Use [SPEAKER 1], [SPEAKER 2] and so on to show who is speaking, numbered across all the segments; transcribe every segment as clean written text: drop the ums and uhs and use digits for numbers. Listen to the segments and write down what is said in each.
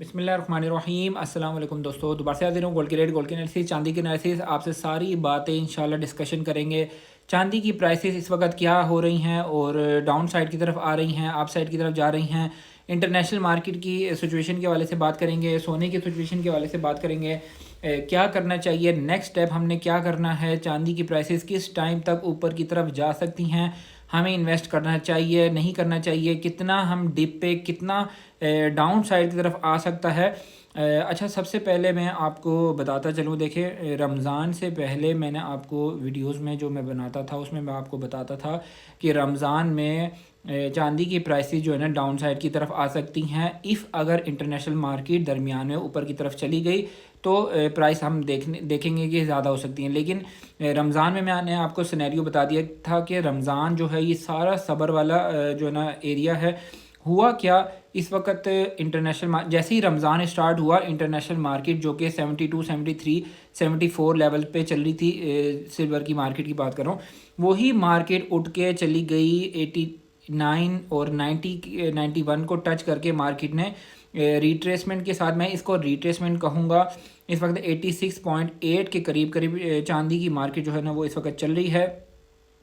[SPEAKER 1] बिस्मिल्लाहिर्रहमानिर्रहीम। अस्सलाम वालेकुम दोस्तों, दोबारा से हाजिर हूँ गोल्ड की रेट, गोल्ड की एनालिसिस, चांदी की एनालिसिस। आपसे सारी बातें इंशाल्लाह डिस्कशन करेंगे। चांदी की प्राइसेस इस वक्त क्या हो रही हैं और डाउन साइड की तरफ आ रही हैं, अप साइड की तरफ जा रही हैं। इंटरनेशनल मार्केट की सिचुएशन के हवाले से बात करेंगे, सोने की सिचुएशन के हवाले से बात करेंगे। क्या करना चाहिए, नेक्स्ट स्टेप हमने क्या करना है, चांदी की प्राइसेस किस टाइम तक ऊपर की तरफ जा सकती हैं, हमें इन्वेस्ट करना चाहिए नहीं करना चाहिए, कितना हम डिप पे, कितना डाउन साइड की तरफ आ सकता है। अच्छा, सबसे पहले मैं आपको बताता चलूँ। देखिए, रमज़ान से पहले मैंने आपको वीडियोस में जो मैं बनाता था उसमें मैं आपको बताता था कि रमज़ान में चांदी की प्राइसेस जो है ना डाउन साइड की तरफ आ सकती हैं। इफ़ अगर इंटरनेशनल मार्केट दरमियान में ऊपर की तरफ चली गई तो प्राइस हम देखेंगे कि ज़्यादा हो सकती हैं। लेकिन रमज़ान में मैंने आपको सिनेरियो बता दिया था कि रमज़ान जो है ये सारा सब्र वाला जो है ना एरिया है। हुआ क्या, इस वक्त इंटरनेशनल जैसे ही रमज़ान स्टार्ट हुआ, इंटरनेशनल मार्केट जो कि 72, 73, 74 लेवल पे चल रही थी, सिल्वर की मार्केट की बात कर रहा हूँ, वही मार्केट उठ के चली गई 89 और 91 को टच करके मार्केट ने रिट्रेसमेंट के साथ, मैं इसको रिट्रेसमेंट कहूँगा। इस वक्त 86.8 के करीब करीब चांदी की मार्केट जो है ना वो इस वक्त चल रही है।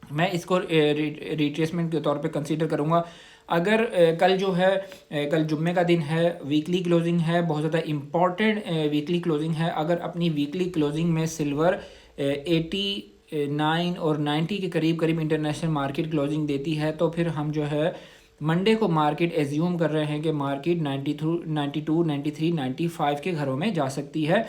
[SPEAKER 1] मैं इसको रिट्रेसमेंट के तौर पे कंसीडर करूँगा। अगर कल जो है, कल जुम्मे का दिन है, वीकली क्लोजिंग है, बहुत ज़्यादा इम्पॉर्टेंट वीकली क्लोजिंग है। अगर अपनी वीकली क्लोजिंग में सिल्वर 89 और 90 के करीब करीब इंटरनेशनल मार्केट क्लोजिंग देती है तो फिर हम जो है मंडे को मार्केट एज्यूम कर रहे हैं कि मार्केट 92, 93, 95 के घरों में जा सकती है।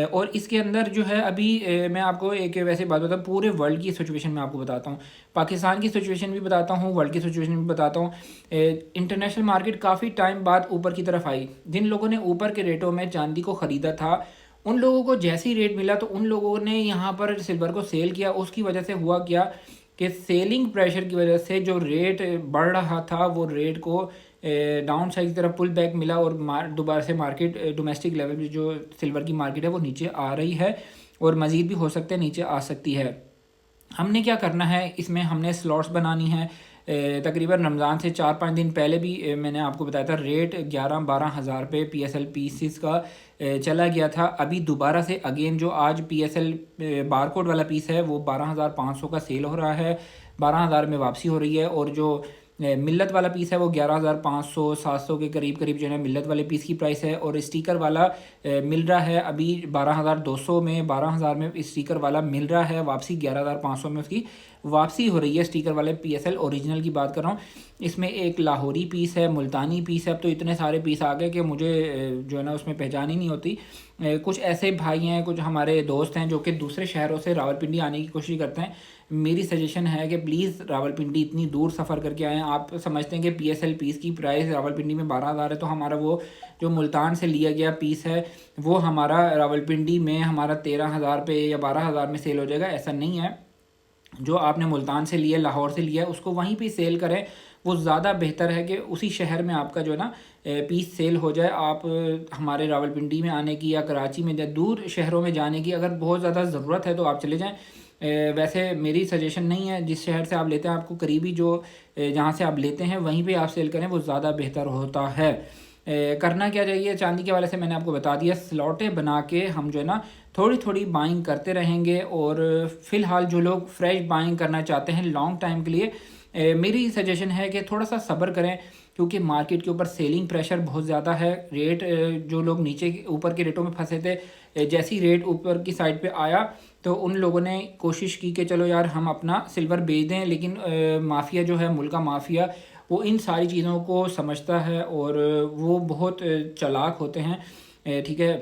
[SPEAKER 1] और इसके अंदर जो है अभी मैं आपको एक वैसे बात बताऊँ, पूरे वर्ल्ड की सिचुएशन मैं आपको बताता हूँ, पाकिस्तान की सिचुएशन भी बताता हूँ, वर्ल्ड की सिचुएशन भी बताता हूँ। इंटरनेशनल मार्केट काफ़ी टाइम बाद ऊपर की तरफ आई। जिन लोगों ने ऊपर के रेटों में चांदी को ख़रीदा था, उन लोगों को जैसे ही रेट मिला तो उन लोगों ने यहाँ पर सिल्वर को सेल किया। उसकी वजह से हुआ क्या कि सेलिंग प्रेशर की वजह से जो रेट बढ़ रहा था वो रेट को डाउन साइड की तरफ पुल बैक मिला और दोबारा से मार्केट डोमेस्टिक लेवल पे जो सिल्वर की मार्केट है वो नीचे आ रही है और मज़ीद भी हो सकता है नीचे आ सकती है। हमने क्या करना है, इसमें हमने स्लॉट्स बनानी है। तकरीबन रमज़ान से 4-5 दिन पहले भी मैंने आपको बताया था रेट 11-12 हज़ार पे PSL पीसीस का चला गया था। अभी दोबारा से अगेन जो आज PSL बारकोड वाला पीस है वो 12,500 का सेल हो रहा है, 12,000 में वापसी हो रही है। और जो मिल्लत वाला पीस है वो 11,500 700 के करीब करीब जो है मिल्लत वाले पीस की प्राइस है। और स्टिकर वाला मिल रहा है अभी 12,200 में, 12,000 में स्टिकर वाला मिल रहा है। वापसी 11,500 में उसकी वापसी हो रही है। स्टिकर वाले PSL ओरिजिनल की बात कर रहा हूँ। इसमें एक लाहौरी पीस है, मुल्तानी पीस है। अब तो इतने सारे पीस आ गए कि मुझे जो है ना उसमें पहचान ही नहीं होती। कुछ ऐसे भाई हैं, कुछ हमारे दोस्त हैं जो कि दूसरे शहरों से रावलपिंडी आने की कोशिश करते हैं। मेरी सजेशन है कि प्लीज़ रावलपिंडी इतनी दूर सफ़र करके आएँ। आप समझते हैं कि PSL पीस की प्राइस रावलपिंडी में 12,000 है, तो हमारा वो जो मुल्तान से लिया गया पीस है वो हमारा रावलपिंडी में हमारा 13,000 पे या 12,000 में सेल हो जाएगा। ऐसा नहीं है। जो आपने मुल्तान से लिया, लाहौर से लिया, उसको वहीं पे सेल करें। वो ज़्यादा बेहतर है कि उसी शहर में आपका जो है ना पीस सेल हो जाए। आप हमारे रावलपिंडी में आने की या कराची में या दूर शहरों में जाने की अगर बहुत ज़्यादा ज़रूरत है तो आप चले जाएँ। वैसे मेरी सजेशन नहीं है, जिस शहर से आप लेते हैं आपको करीबी जो जहाँ से आप लेते हैं वहीं पे आप सेल करें, वो ज़्यादा बेहतर होता है। करना क्या चाहिए चांदी के वाले से मैंने आपको बता दिया। स्लॉटें बना के हम जो है ना थोड़ी थोड़ी बाइंग करते रहेंगे। और फ़िलहाल जो लोग फ्रेश बाइंग करना चाहते हैं लॉन्ग टाइम के लिए, मेरी सजेशन है कि थोड़ा सा सब्र करें, क्योंकि मार्केट के ऊपर सेलिंग प्रेशर बहुत ज़्यादा है। रेट जो लोग नीचे ऊपर के रेटों में फंसे थे, जैसी रेट ऊपर की साइड पे आया तो उन लोगों ने कोशिश की कि चलो यार हम अपना सिल्वर बेच दें। लेकिन माफिया जो है, मुल्क का माफिया, वो इन सारी चीज़ों को समझता है और वो बहुत चालाक होते हैं। ठीक है,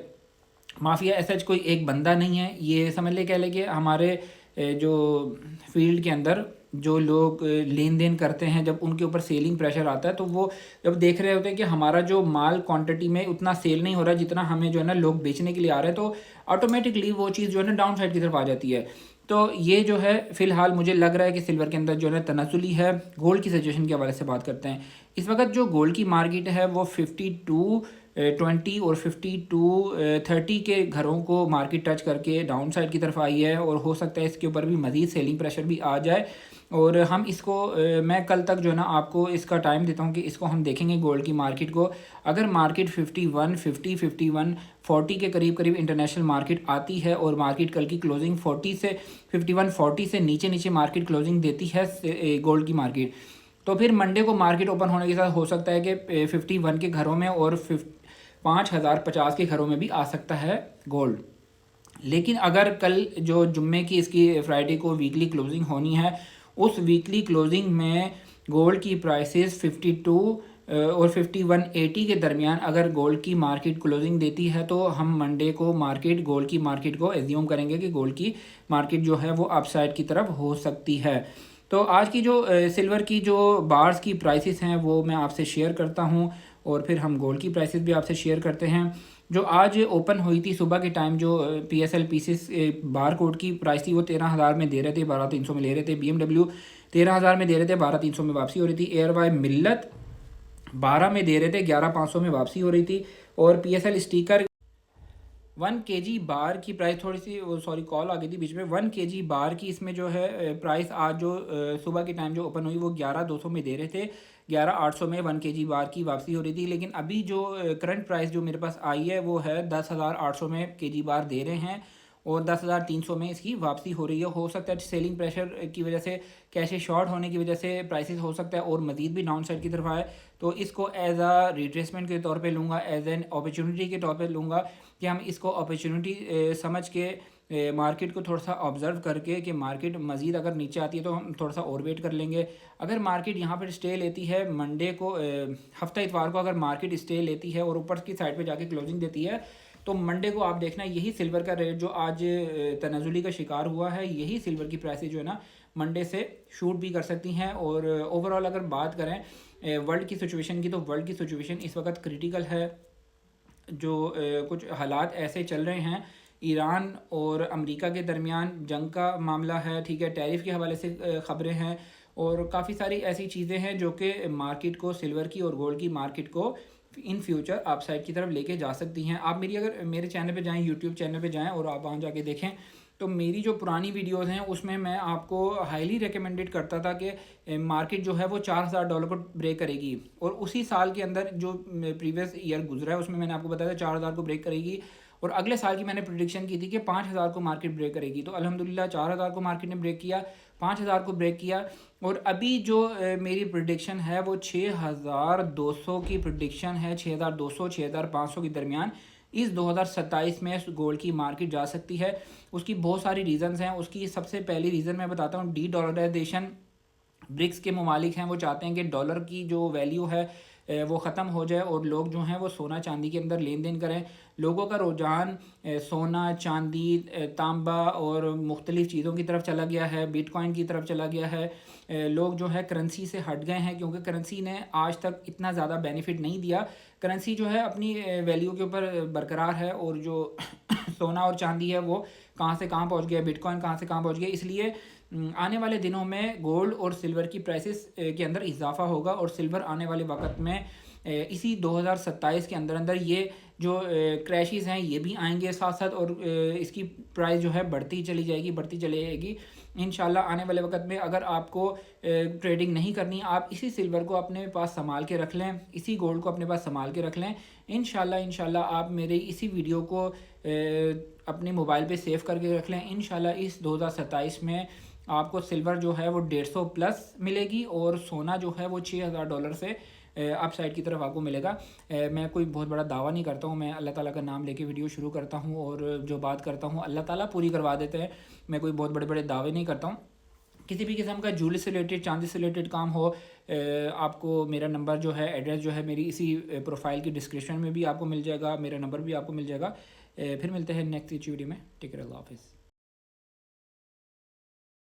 [SPEAKER 1] माफिया ऐसा कोई एक बंदा नहीं है, ये समझ ले, कह ले कि हमारे जो फील्ड के अंदर जो लोग लेन देन करते हैं, जब उनके ऊपर सेलिंग प्रेशर आता है तो वो जब देख रहे होते हैं कि हमारा जो माल क्वांटिटी में उतना सेल नहीं हो रहा जितना हमें जो है ना लोग बेचने के लिए आ रहे हैं, तो ऑटोमेटिकली वो चीज़ जो है ना डाउन साइड की तरफ आ जाती है। तो ये जो है फ़िलहाल मुझे लग रहा है कि सिल्वर के अंदर जो है तनाज़ुली है। गोल्ड की सिचुएशन के हवाले से बात करते हैं। इस वक्त जो गोल्ड की मार्केट है वो 52 20 और 50 टू 30 के घरों को मार्केट टच करके डाउन साइड की तरफ आई है, और हो सकता है इसके ऊपर भी मज़ीद सेलिंग प्रेशर भी आ जाए। और हम इसको मैं कल तक जो है ना आपको इसका टाइम देता हूँ कि इसको हम देखेंगे गोल्ड की मार्केट को। अगर मार्केट 51 के करीब करीब इंटरनेशनल मार्केट आती है और मार्केट कल की क्लोजिंग 40 से नीचे नीचे मार्केट क्लोजिंग देती है गोल्ड की मार्केट, तो फिर मंडे को मार्केट ओपन होने के साथ हो सकता है कि 51 के घरों में और 5050 के घरों में भी आ सकता है गोल्ड। लेकिन अगर कल जो जुम्मे की इसकी फ्राइडे को वीकली क्लोजिंग होनी है, उस वीकली क्लोजिंग में गोल्ड की प्राइसेस 52 और 5180 के दरमियान अगर गोल्ड की मार्केट क्लोजिंग देती है, तो हम मंडे को गोल्ड की मार्केट को एज्यूम करेंगे कि गोल्ड की मार्केट जो है वो अपसाइड की तरफ हो सकती है। तो आज की जो सिल्वर की जो बार्स की प्राइसेस हैं वो मैं आपसे शेयर करता हूँ, और फिर हम गोल्ड की प्राइसेस भी आपसे शेयर करते हैं। जो आज ओपन हुई थी सुबह के टाइम, जो PSL पीसीस बार कोड की प्राइस थी वो 13,000 में दे रहे थे, 12,300 में ले रहे थे। BMW 13,000 में दे रहे थे, 12,300 में वापसी हो रही थी। एयरवाई मिल्लत 12 में दे रहे थे, 11,500 में वापसी हो रही थी। और PSL स्टीकर 1 kg बार की प्राइस थोड़ी सी कॉल आ गई थी बीच में। 1 kg बार की इसमें जो है प्राइस आज जो सुबह के टाइम जो ओपन हुई वो 11,200 में दे रहे थे, 11,800 में 1 kg बार की वापसी हो रही थी। लेकिन अभी जो करंट प्राइस जो मेरे पास आई है वो है 10,800 में kg बार दे रहे हैं, और 10,300 में इसकी वापसी हो रही है। हो सकता है सेलिंग प्रेशर की वजह से, कैशे शॉर्ट होने की वजह से प्राइसेस हो सकता है और मज़ीद भी डाउन साइड की तरफ आए। तो इसको एज अ रिट्रेसमेंट के तौर पे लूँगा, एज एन अपॉर्चुनिटी के तौर पे लूँगा कि हम इसको अपॉर्चुनिटी समझ के मार्केट को थोड़ा सा ऑब्जर्व करके कि मार्केट मज़ीद अगर नीचे आती है तो हम थोड़ा सा और वेट कर लेंगे। अगर मार्केट यहाँ पर स्टे लेती है मंडे को, हफ्ता इतवार को अगर मार्केट स्टे लेती है और ऊपर की साइड पे जाके क्लोजिंग देती है, तो मंडे को आप देखना यही सिल्वर का रेट जो आज तनाजुली का शिकार हुआ है, यही सिल्वर की प्राइसेस जो है ना मंडे से शूट भी कर सकती हैं। और ओवरऑल अगर बात करें वर्ल्ड की सिचुएशन की, तो वर्ल्ड की सिचुएशन इस वक्त क्रिटिकल है। जो कुछ हालात ऐसे चल रहे हैं, ईरान और अमेरिका के दरमियान जंग का मामला है, ठीक है, टैरिफ के हवाले से ख़बरें हैं, और काफ़ी सारी ऐसी चीज़ें हैं जो कि मार्केट को, सिल्वर की और गोल्ड की मार्केट को इन फ्यूचर अपसाइड की तरफ लेके जा सकती हैं। आप मेरे चैनल पे जाएं, यूट्यूब चैनल पे जाएं और आप वहाँ जाके देखें, तो मेरी जो पुरानी वीडियोस हैं उसमें मैं आपको हाईली रिकमेंडेड करता था कि मार्केट जो है वो $4,000 को ब्रेक करेगी, और उसी साल के अंदर जो प्रीवियस ईयर गुजरा है उसमें मैंने आपको बताया था 4,000 को ब्रेक करेगी, और अगले साल की मैंने प्रिडिक्शन की थी कि 5,000 को मार्केट ब्रेक करेगी। तो अल्हम्दुलिल्लाह 4,000 को मार्केट ने ब्रेक किया, 5,000 को ब्रेक किया, और अभी जो मेरी प्रिडिक्शन है वो 6,200 की प्रिडिक्शन है, 6,200 6,500 के दरमियान इस 2027 में गोल्ड की मार्केट जा सकती है। उसकी बहुत सारी रीज़न्स हैं। उसकी सबसे पहली रीज़न मैं बताता हूँ, डी डॉलराइजेशन। ब्रिक्स के ममालिक हैं वो चाहते हैं कि डॉलर की जो वैल्यू है वो ख़त्म हो जाए और लोग जो हैं वो सोना चांदी के अंदर लेन देन करें। लोगों का रुझान सोना, चांदी, तांबा और मुख्तलिफ़ चीज़ों की तरफ चला गया है, बिटकॉइन की तरफ चला गया है। लोग जो है करेंसी से हट गए हैं, क्योंकि करेंसी ने आज तक इतना ज़्यादा बेनिफिट नहीं दिया। करेंसी जो है अपनी वैल्यू के ऊपर बरकरार है, और जो सोना और चांदी है वो कहाँ से कहाँ पहुँच गया, बिटकॉइन कहाँ से कहाँ पहुँच गया। इसलिए आने वाले दिनों में गोल्ड और सिल्वर की प्राइसेस के अंदर इजाफा होगा, और सिल्वर आने वाले वक्त में इसी 2027 के अंदर अंदर ये जो क्रैशेस हैं ये भी आएंगे साथ साथ, और इसकी प्राइस जो है बढ़ती चली जाएगी इंशाल्लाह। आने वाले वक्त में अगर आपको ट्रेडिंग नहीं करनी, आप इसी सिल्वर को अपने पास संभाल के रख लें, इसी गोल्ड को अपने पास संभाल के रख लें, इंशाल्लाह आप मेरे इसी वीडियो को अपने मोबाइल पे सेव करके रख लें। इंशाल्लाह इस 2027 में आपको सिल्वर जो है वो 150 प्लस मिलेगी, और सोना जो है वो $6,000 से अपसाइड की तरफ आपको मिलेगा। मैं कोई बहुत बड़ा दावा नहीं करता हूँ, मैं अल्लाह ताला का नाम लेके वीडियो शुरू करता हूँ, और जो बात करता हूँ अल्लाह ताला पूरी करवा देते हैं। मैं कोई बहुत बड़े बड़े दावे नहीं करता हूँ। किसी भी किस्म का ज्वेलरी से रिलेटेड, चांदी से रिलेटेड काम हो, आपको मेरा नंबर जो है, एड्रेस जो है मेरी इसी प्रोफाइल की डिस्क्रिप्शन में भी आपको मिल जाएगा, मेरा नंबर भी आपको मिल जाएगा। फिर मिलते हैं नेक्स्ट वीडियो में। टेक केयर, अल्लाह हाफिज़।